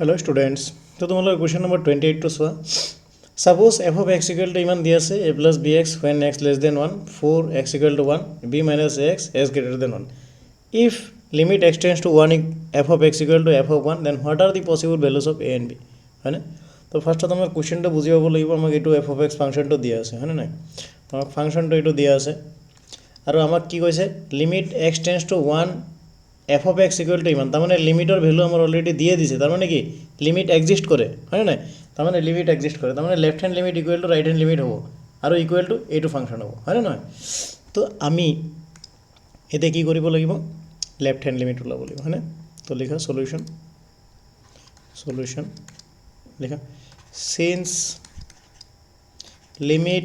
Hello students, তো তোমালোকৰ question number 28 টো চোৱা. Suppose f of x equal to ইমান দি আছে a plus bx when x less than 1, 4x equal to 1, b minus ax s greater than 1. If limit x tends to 1 f of x equal to f of 1, then what are the possible values of a and b? হয়নে? তো ফাৰ্ষ্টত আমাৰ কুৱেশ্যনটো বুজি পাব লাগিব. আমাক এইটো F of x ফাংচনটো দিয়া আছে, হয়নে নাই? আমাক ফাংচনটো এইটো দিয়া আছে আৰু আমাক কি কৈছে limit x tends to 1 F of x equal to ইমান. তাৰমানে লিমিটৰ ভেলু আমাৰ অলৰেডি দিয়ে দিছে. তাৰমানে কি লিমিট এক্সিষ্ট কৰে, হয়নে নাই? তাৰমানে লিমিট এক্সিষ্ট কৰে, তাৰমানে left hand limit equal to right hand limit হ'ব আৰু ইকুৱেল টু এইটো ফাংচন হ'ব, হয়নে নহয়? তো আমি এতিয়া কি কৰিব লাগিব, লেফ্ট হেণ্ড লিমিট ওলাব লাগিব, হয়নে? তো লিখা সলিউশ্যন লিখা since limit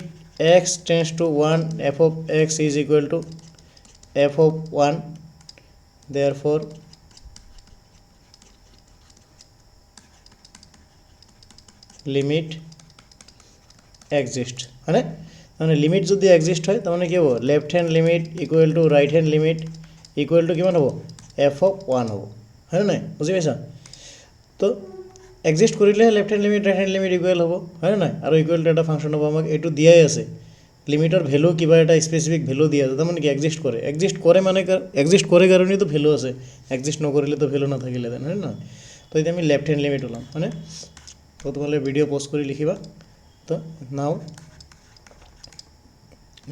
x tends to 1 F of x is equal to F of 1, therefore limit exist, হয়নে? মানে লিমিট যদি এক্সিষ্ট হয় তাৰমানে কি হ'ব, left hand limit equal to right hand limit equal to কিমান হ'ব, এফ অফ 1 হ'ব, হয়নে নাই? বুজি পাইছা? তো এক্সিষ্ট কৰিলেহে left hand limit right hand limit equal হ'ব, হয়নে নাই? আৰু ইকুৱেল টু এটা ফাংচন হ'ব, আমাক এইটো দিয়াই আছে লিমিটৰ ভেলু কিবা এটা স্পেচিফিক ভেলু দিয়া আছে, তাৰমানে কি এক্সিষ্ট কৰে মানে এক্সিষ্ট কৰে কাৰণেতো ভেলু আছে, এক্সিষ্ট নকৰিলেতো ভেলু নাথাকিলেহেঁতেন, হয়নে নহয়? তো এতিয়া আমি লেফ্ট হেণ্ড লিমিট ওলাম, হয়নে? তো তোমালোকে ভিডিঅ' পজ কৰি লিখিবা. তো নাও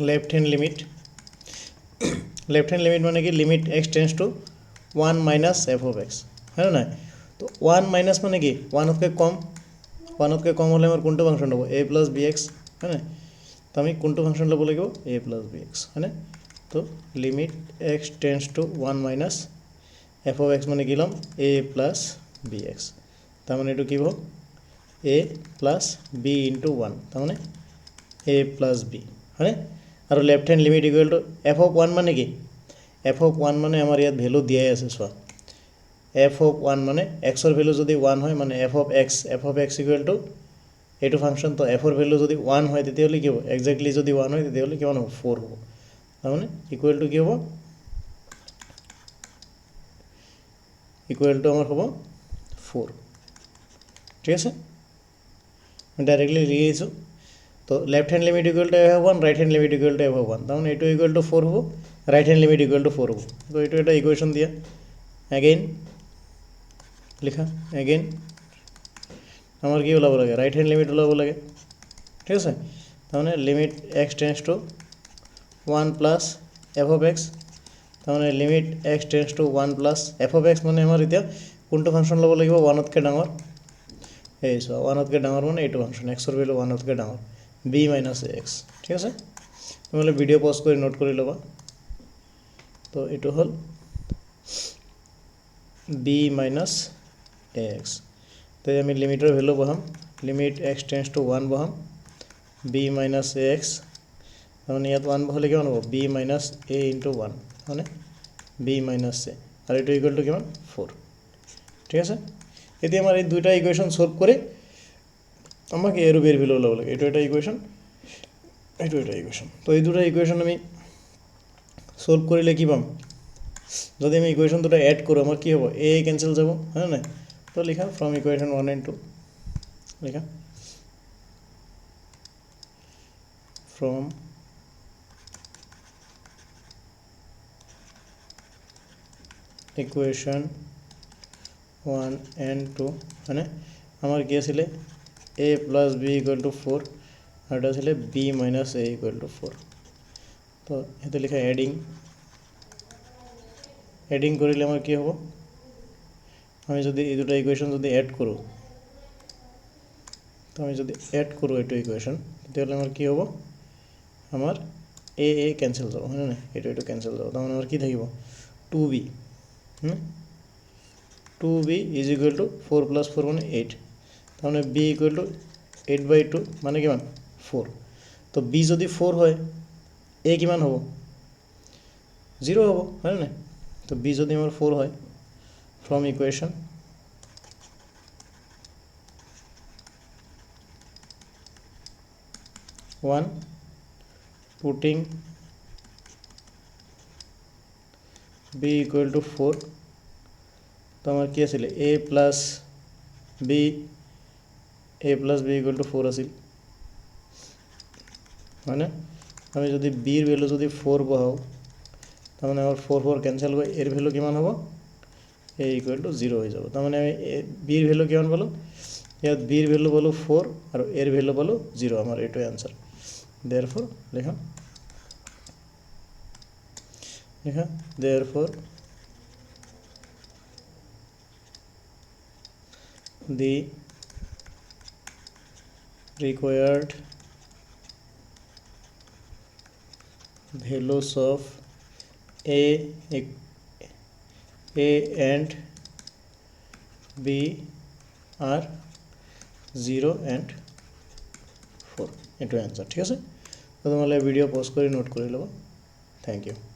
লেফ্ট হেণ্ড লিমিট মানে কি limit x tends to 1 minus F of x, হয়নে নাই? তো 1 মাইনাছ মানে কি 1তকৈ কম হ'লে আমাৰ কোনটো ফাংচন হ'ব, এ প্লাছ বি এক্স, হয়নে? তো আমি কোনটো ফাংচন ল'ব লাগিব, এ প্লাছ বি এক্স, হয়নে? তো limit x tends to 1 minus F of x মানে কি ল'ম, এ প্লাছ বি এক্স. তাৰমানে এইটো কি হ'ব, এ প্লাছ বি ইনটু 1, তাৰমানে এ প্লাছ বি, হয়নে? আৰু left hand limit equal to F of 1 মানে কি, এফ অফ 1 মানে আমাৰ ইয়াত ভেলু দিয়াই আছে, চোৱা এফ অফ 1 মানে এক্সৰ ভেলু যদি 1 হয় মানে F of x equal to এইটো ফাংচন. তো এফৰ ভেলু যদি 1 হয় তেতিয়াহ'লে কি হ'ব, একজেক্টলি যদি 1 হয় তেতিয়াহ'লে কিমান হ'ব, 4 হ'ব. তাৰমানে ইকুৱেল টু কি হ'ব, ইকুৱেল টু আমাৰ হ'ব 4. ঠিক আছে, মই ডাইৰেক্টলি লিখি আহিছোঁ. তো left hand limit equal to F of 1, right hand limit equal to F of 1, তাৰমানে এইটো ইকুৱেল টু 4 হ'ব, right hand limit equal to 4 হ'ব. তো এইটো এটা ইকুৱেশ্যন দিয়া. এগেইন লিখা, এগেইন আমাৰ কি ওলাব লাগে, ৰাইট হেণ্ড লিমিট ওলাব লাগে, ঠিক আছে? তাৰমানে limit x tends to 1 plus f of x, তাৰমানে limit x tends to 1 plus f of x মানে আমাৰ এতিয়া কোনটো ফাংচন ল'ব লাগিব, 1তকৈ ডাঙৰ. এই চোৱা 1তকৈ ডাঙৰ মানে এইটো ফাংচন, এক্সৰ ভেলু 1তকৈ ডাঙৰ, বি মাইনাছ এ এক্স. ঠিক আছে, তোমালোকে ভিডিঅ' পজ কৰি নোট কৰি ল'বা. তো এইটো হ'ল বি মাইনাছ এ এক্স. তো আমি লিমিটৰ ভেলু বহাম, লিমিট এক্স টেন্স টু 1 বহাম, বি মাইনাছ এ এক্স, তাৰমানে ইয়াত 1 বহালে কিমান হ'ব, বি মাইনাছ এ ইনটু 1, মানে বি মাইনাছ এ, আৰু এইটো ইকুৱেল টু কিমান, 4. ঠিক আছে, এতিয়া আমাৰ এই দুইটা ইকুৱেশ্যন সলভ কৰি আমাক এ আৰু বিৰ ভেলু ওলাব লাগে. এইটো এটা ইকুৱেশ্যন, এইটো এটা ইকুৱেশ্যন. তো এই দুটা ইকুৱেশ্যন আমি সলভ কৰিলে কি পাম, যদি আমি ইকুৱেশ্যন দুটা এড কৰোঁ আমাৰ কি হ'ব, এ কেঞ্চেল যাব, হয়নে নাই? তো লিখা ফ্ৰম ইকুৱেশ্যন 1 and 2, লিখা ফ্ৰম ইকুৱেশ্যন 1 and 2, হয়নে? আমাৰ কি আছিলে, এ প্লাছ বি ইকুৱেল টু 4, আৰু এটা আছিলে B minus A equal to 4. তো সেইটো লিখা এডিং কৰিলে আমাৰ কি হ'ব, আমি যদি এই দুটা ইকুৱেশ্যন যদি এড কৰোঁ, তো আমি যদি এড কৰোঁ এইটো ইকুৱেশ্যন, তেতিয়াহ'লে আমাৰ কি হ'ব, আমাৰ এ কেঞ্চেল যাব, হয়নে নাই? এইটো কেঞ্চেল যাব, তাৰমানে আমাৰ কি থাকিব, 2b, 2b is equal to 4 plus 4 মানে 8, তাৰমানে বি ইকুৱেল টু 8/2 মানে কিমান, 4. তো বি যদি 4 হয় এ কিমান হ'ব, 0 হ'ব, হয়নে নাই? তো বি যদি আমাৰ 4 হয়, from equation 1 putting b equal to 4, তো আমাৰ কি আছিলে, এ plus b a plus B equal to 4 আছিল হয়নে আমি যদি বিৰ ভেলু যদি 4 বহাওঁ তাৰমানে আমাৰ 4 4 কেঞ্চেল হৈ এৰ ভেলু কিমান হ'ব এ ইকুৱেল টু 0 হৈ যাব তাৰমানে আমি বিৰ ভেলু কিমান পালোঁ ইয়াত বিৰ ভেলু পালোঁ 4 আৰু এৰ ভেলু পালোঁ 0 আমাৰ এইটোৱে আনসাৰ therefore লিখা therefore the required values of a and b are 0 and 4 এইটোৱে আনসাৰ ঠিক আছে তো তোমালোকে ভিডিঅ' পজ কৰি নোট কৰি ল'বা থেংক ইউ